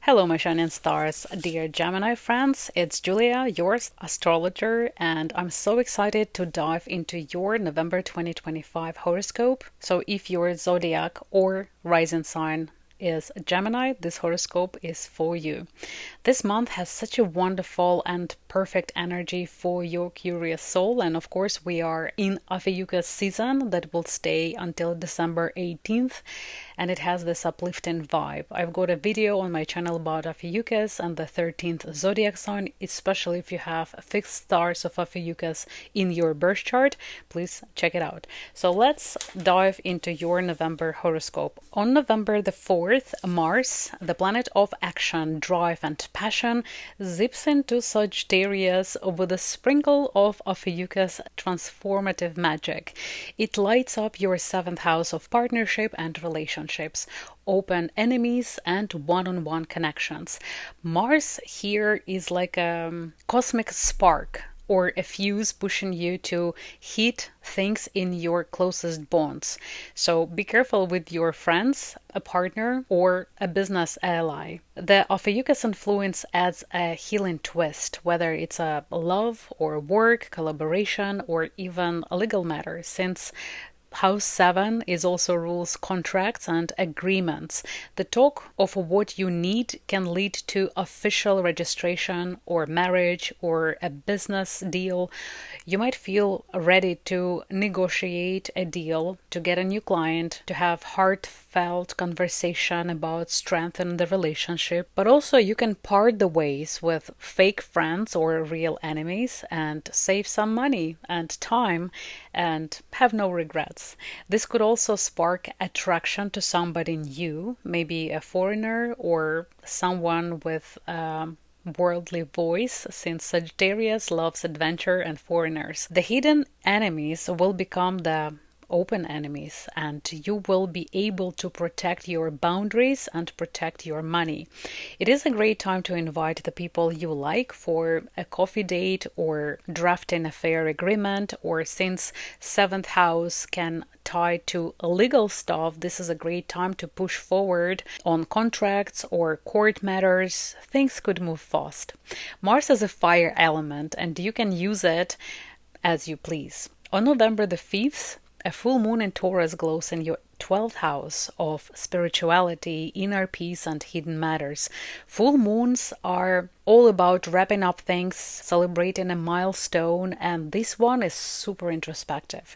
Hello, my shining stars, dear Gemini friends. It's Julia, your astrologer, and I'm so excited to dive into your November 2025 horoscope. So, if your zodiac or rising sign is Gemini, this horoscope is for you. This month has such a wonderful and perfect energy for your curious soul, and of course, we are in Ophiuchus season that will stay until December 18th, and it has this uplifting vibe. I've got a video on my channel about Ophiuchus and the 13th zodiac sign, especially if you have fixed stars of Ophiuchus in your birth chart. Please check it out. So let's dive into your November horoscope. On November the 4th, Mars, the planet of action, drive, and passion, zips into Sagittarius with a sprinkle of Ophiuchus transformative magic. It lights up your 7th house of partnership and relationships, open enemies, and one-on-one connections. Mars here is like a cosmic spark or a fuse pushing you to hit things in your closest bonds. So be careful with your friends, a partner, or a business ally. The Ophiuchus influence adds a healing twist, whether it's a love or work, collaboration, or even a legal matter, since House 7 is also rules contracts and agreements. The talk of what you need can lead to official registration or marriage or a business deal. You might feel ready to negotiate a deal, to get a new client, to have heartfelt conversation about strengthening the relationship. But also you can part the ways with fake friends or real enemies and save some money and time and have no regrets. This could also spark attraction to somebody new, maybe a foreigner or someone with a worldly voice, since Sagittarius loves adventure and foreigners. The hidden enemies will become the open enemies, and you will be able to protect your boundaries and protect your money. It is a great time to invite the people you like for a coffee date or drafting a fair agreement, or since 7th house can tie to legal stuff, this is a great time to push forward on contracts or court matters. Things could move fast. Mars is a fire element, and you can use it as you please. On November the 5th, a full moon in Taurus glows in your 12th house of spirituality, inner peace, and hidden matters. Full moons are all about wrapping up things, celebrating a milestone, and this one is super introspective.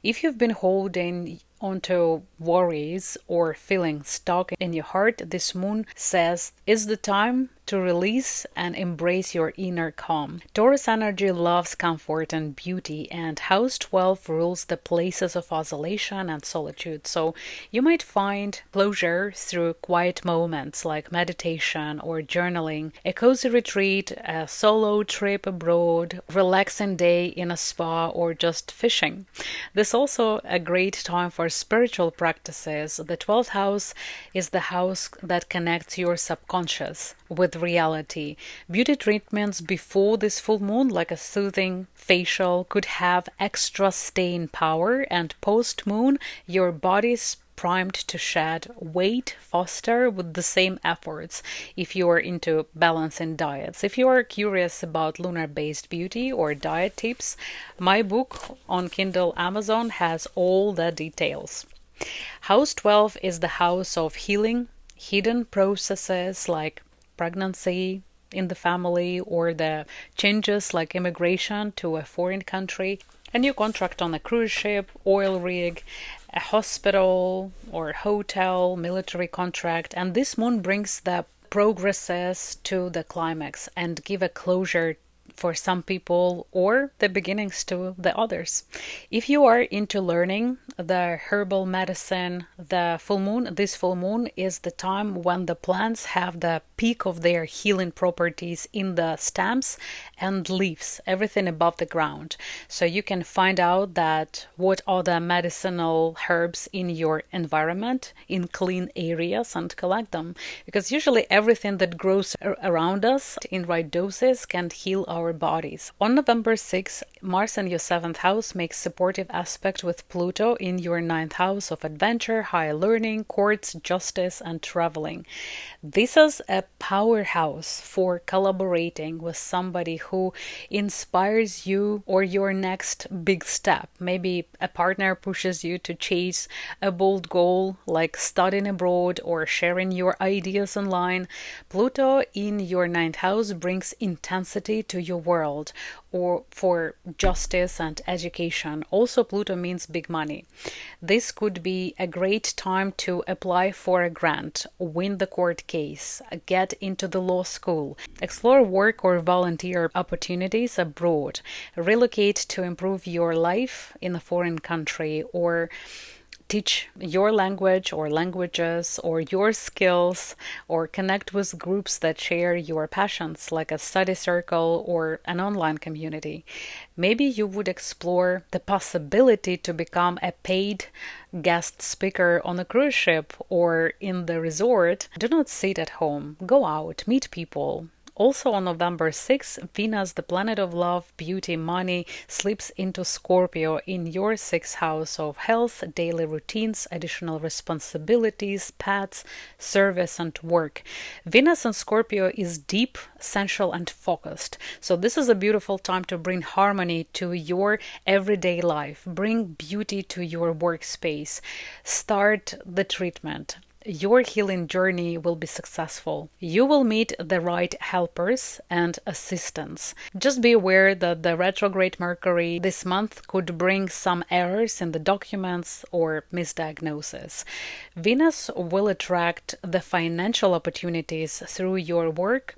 If you've been holding onto worries or feeling stuck in your heart, this moon says it's the time to release and embrace your inner calm. Taurus energy loves comfort and beauty, and house 12 rules the places of isolation and solitude. So you might find closure through quiet moments like meditation or journaling, a cozy retreat, a solo trip abroad, relaxing day in a spa, or just fishing. This is also a great time for spiritual practices. The 12th house is the house that connects your subconscious with reality. Beauty treatments before this full moon, like a soothing facial, could have extra staying power, and post moon, your body's primed to shed weight faster with the same efforts if you are into balancing diets. If you are curious about lunar-based beauty or diet tips, my book on Kindle Amazon has all the details. House 12 is the house of healing, hidden processes like pregnancy in the family, or the changes like immigration to a foreign country, a new contract on a cruise ship, oil rig, a hospital or hotel, military contract. And this moon brings the progresses to the climax and give a closure for some people, or the beginnings to the others. If you are into learning the herbal medicine, this full moon is the time when the plants have the peak of their healing properties in the stems and leaves, everything above the ground. So you can find out that what are the medicinal herbs in your environment, in clean areas, and collect them. Because usually everything that grows around us in right doses can heal our our bodies. On November 6th, Mars in your 7th house makes supportive aspect with Pluto in your 9th house of adventure, higher learning, courts, justice, and traveling. This is a powerhouse for collaborating with somebody who inspires you or your next big step. Maybe a partner pushes you to chase a bold goal like studying abroad or sharing your ideas online. Pluto in your 9th house brings intensity to your world or for justice and education. Also, Pluto means big money. This could be a great time to apply for a grant, win the court case, get into the law school, explore work or volunteer opportunities abroad, relocate to improve your life in a foreign country, or teach your language or languages or your skills, or connect with groups that share your passions like a study circle or an online community. Maybe you would explore the possibility to become a paid guest speaker on a cruise ship or in the resort. Do not sit at home. Go out, meet people. Also on November 6th, Venus, the planet of love, beauty, money, slips into Scorpio in your 6th house of health, daily routines, additional responsibilities, pets, service, and work. Venus in Scorpio is deep, sensual, and focused. So this is a beautiful time to bring harmony to your everyday life, bring beauty to your workspace, start the treatment. Your healing journey will be successful. You will meet the right helpers and assistants. Just be aware that the retrograde Mercury this month could bring some errors in the documents or misdiagnosis. Venus will attract the financial opportunities through your work,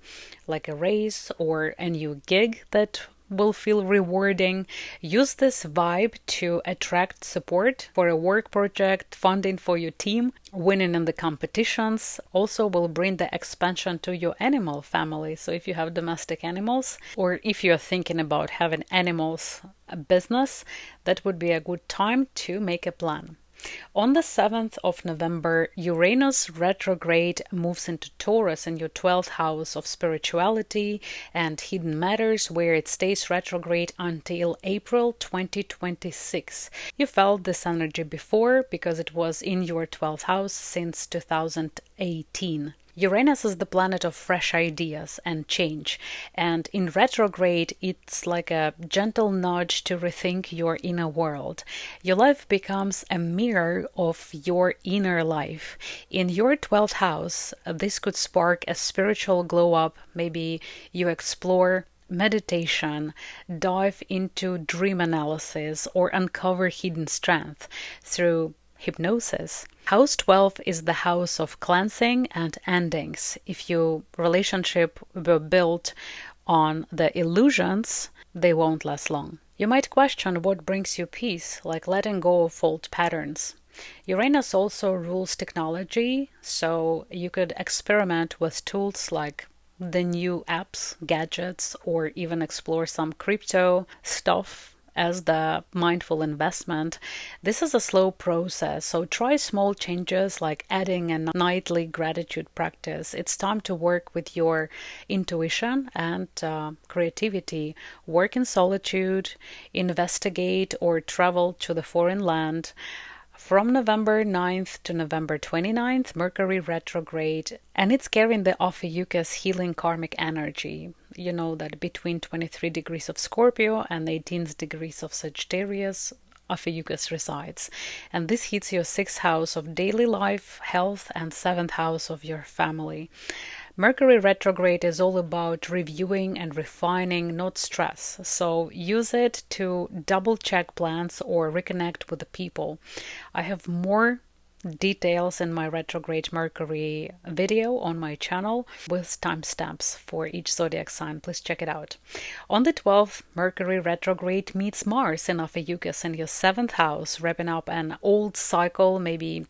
like a raise or a new gig that will feel rewarding. Use this vibe to attract support for a work project, funding for your team, winning in the competitions. Also will bring the expansion to your animal family. So if you have domestic animals, or if you're thinking about having animals business, that would be a good time to make a plan. On the 7th of November, Uranus retrograde moves into Taurus in your 12th house of spirituality and hidden matters, where it stays retrograde until April 2026. You felt this energy before because it was in your 12th house since 2018. Uranus is the planet of fresh ideas and change, and in retrograde it's like a gentle nudge to rethink your inner world. Your life becomes a mirror of your inner life. In your 12th house, this could spark a spiritual glow up. Maybe you explore meditation, dive into dream analysis, or uncover hidden strength through hypnosis. House 12 is the house of cleansing and endings. If your relationship were built on the illusions, they won't last long. You might question what brings you peace, like letting go of old patterns. Uranus also rules technology, so you could experiment with tools like the new apps, gadgets, or even explore some crypto stuff as the mindful investment. This is a slow process, so try small changes like adding a nightly gratitude practice. It's time to work with your intuition and creativity. Work in solitude, investigate, or travel to the foreign land. From November 9th to November 29th, Mercury retrograde, and it's carrying the Ophiuchus healing karmic energy. You know that between 23 degrees of Scorpio and 18 degrees of Sagittarius, Ophiuchus resides. And this hits your 6th house of daily life, health, and 7th house of your family. Mercury retrograde is all about reviewing and refining, not stress. So use it to double check plans or reconnect with the people. I have more details in my retrograde Mercury video on my channel with timestamps for each zodiac sign. Please check it out. On the 12th, Mercury retrograde meets Mars in Ophiuchus in your 7th house, wrapping up an old cycle, maybe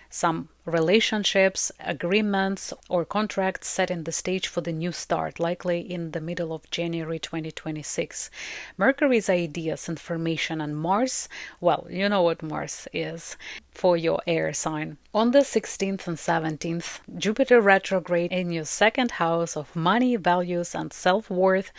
some relationships, agreements, or contracts setting the stage for the new start, likely in the middle of January 2026. Mercury's ideas, information, and Mars, well, you know what Mars is for your air sign. On the 16th and 17th, Jupiter retrograde in your second house of money, values, and self-worth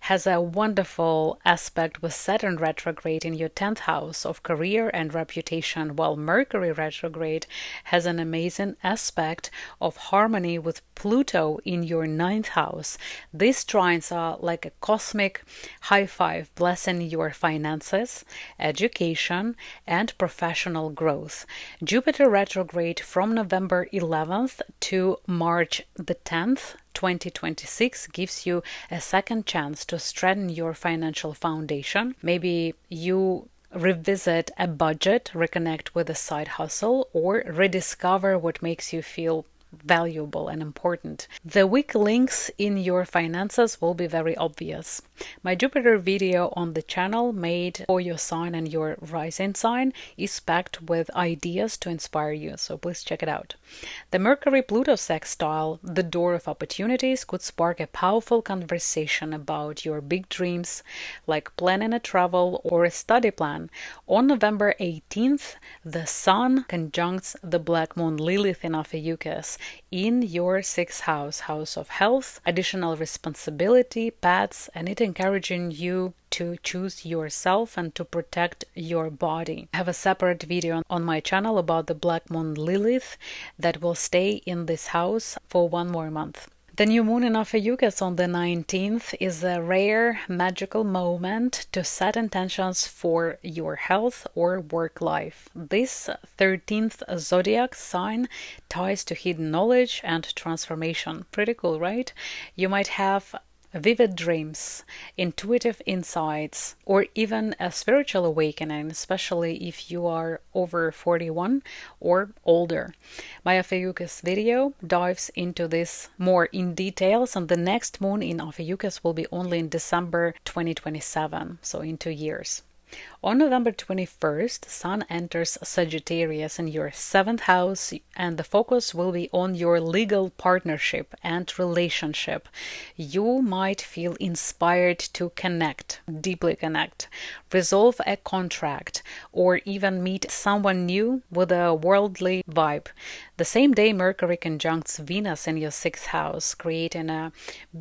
has a wonderful aspect with Saturn retrograde in your 10th house of career and reputation, while Mercury retrograde has an amazing aspect of harmony with Pluto in your 9th house. These trines are like a cosmic high five, blessing your finances, education, and professional growth. Jupiter retrograde from November 11th to March the 10th, 2026 gives you a second chance to strengthen your financial foundation. Maybe you revisit a budget, reconnect with a side hustle, or rediscover what makes you feel valuable and important. The weak links in your finances will be very obvious. My Jupiter video on the channel made for your sign and your rising sign is packed with ideas to inspire you, so please check it out. The Mercury-Pluto sextile, the door of opportunities, could spark a powerful conversation about your big dreams, like planning a travel or a study plan. On November 18th, the Sun conjuncts the Black Moon Lilith in Ophiuchus in your 6th house, house of health, additional responsibility, pets, and it encouraging you to choose yourself and to protect your body. I have a separate video on my channel about the Black Moon Lilith that will stay in this house for 1 more month. The new moon in Ophiuchus on the 19th is a rare magical moment to set intentions for your health or work life. This 13th zodiac sign ties to hidden knowledge and transformation. Pretty cool, right? You might have vivid dreams, intuitive insights, or even a spiritual awakening, especially if you are over 41 or older. My Ophiuchus video dives into this more in details, and the next moon in Ophiuchus will be only in December 2027, so in 2 years. On November 21st, Sun enters Sagittarius in your 7th house, and the focus will be on your legal partnership and relationship. You might feel inspired to connect, deeply connect, resolve a contract, or even meet someone new with a worldly vibe. The same day, Mercury conjuncts Venus in your 6th house, creating a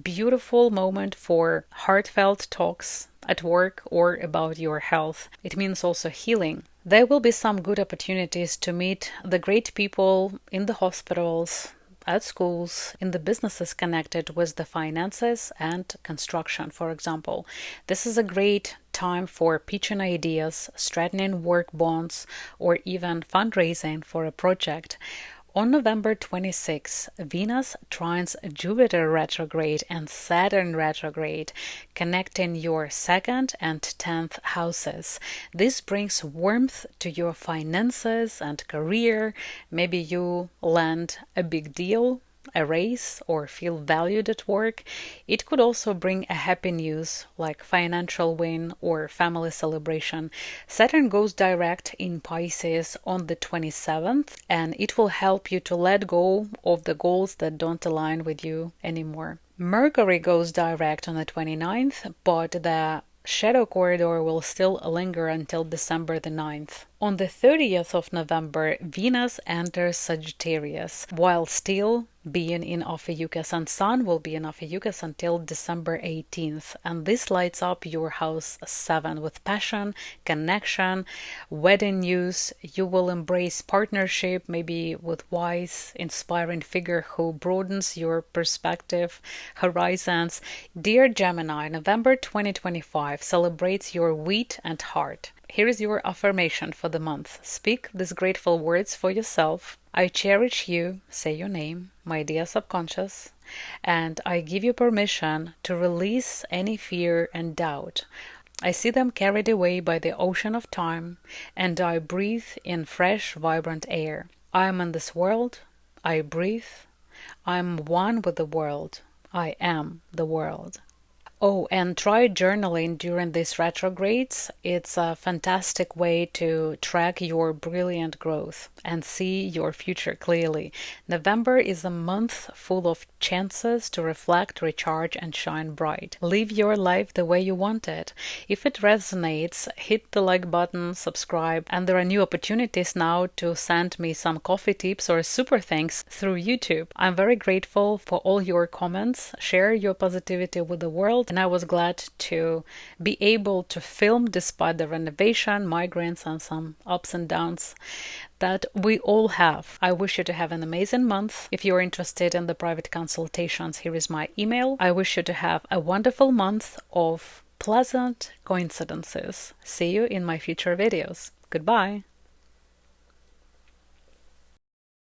beautiful moment for heartfelt talks at work or about your health. It means also healing. There will be some good opportunities to meet the great people in the hospitals, at schools, in the businesses connected with the finances and construction, for example. This is a great time for pitching ideas, strengthening work bonds, or even fundraising for a project. On November 26, Venus trines Jupiter retrograde and Saturn retrograde, connecting your 2nd and 10th houses. This brings warmth to your finances and career. Maybe you land a big deal, a raise, or feel valued at work. It could also bring a happy news like financial win or family celebration. Saturn goes direct in Pisces on the 27th, and it will help you to let go of the goals that don't align with you anymore. Mercury goes direct on the 29th, but the shadow corridor will still linger until December the 9th. On the 30th of November, Venus enters Sagittarius, while still being in Ophiuchus, and Sun will be in Ophiuchus until December 18th. And this lights up your house 7 with passion, connection, wedding news. You will embrace partnership, maybe with wise, inspiring figure who broadens your perspective, horizons. Dear Gemini, November 2025 celebrates your wit and heart. Here is your affirmation for the month. Speak these grateful words for yourself. I cherish you, say your name, my dear subconscious, and I give you permission to release any fear and doubt. I see them carried away by the ocean of time, and I breathe in fresh, vibrant air. I am in this world. I breathe. I am one with the world. I am the world. Oh, and try journaling during these retrogrades. It's a fantastic way to track your brilliant growth and see your future clearly. November is a month full of chances to reflect, recharge, and shine bright. Live your life the way you want it. If it resonates, hit the like button, subscribe, and there are new opportunities now to send me some coffee tips or super thanks through YouTube. I'm very grateful for all your comments. Share your positivity with the world, and I was glad to be able to film despite the renovation, migraines, and some ups and downs that we all have. I wish you to have an amazing month. If you're interested in the private consultations, here is my email. I wish you to have a wonderful month of pleasant coincidences. See you in my future videos. Goodbye.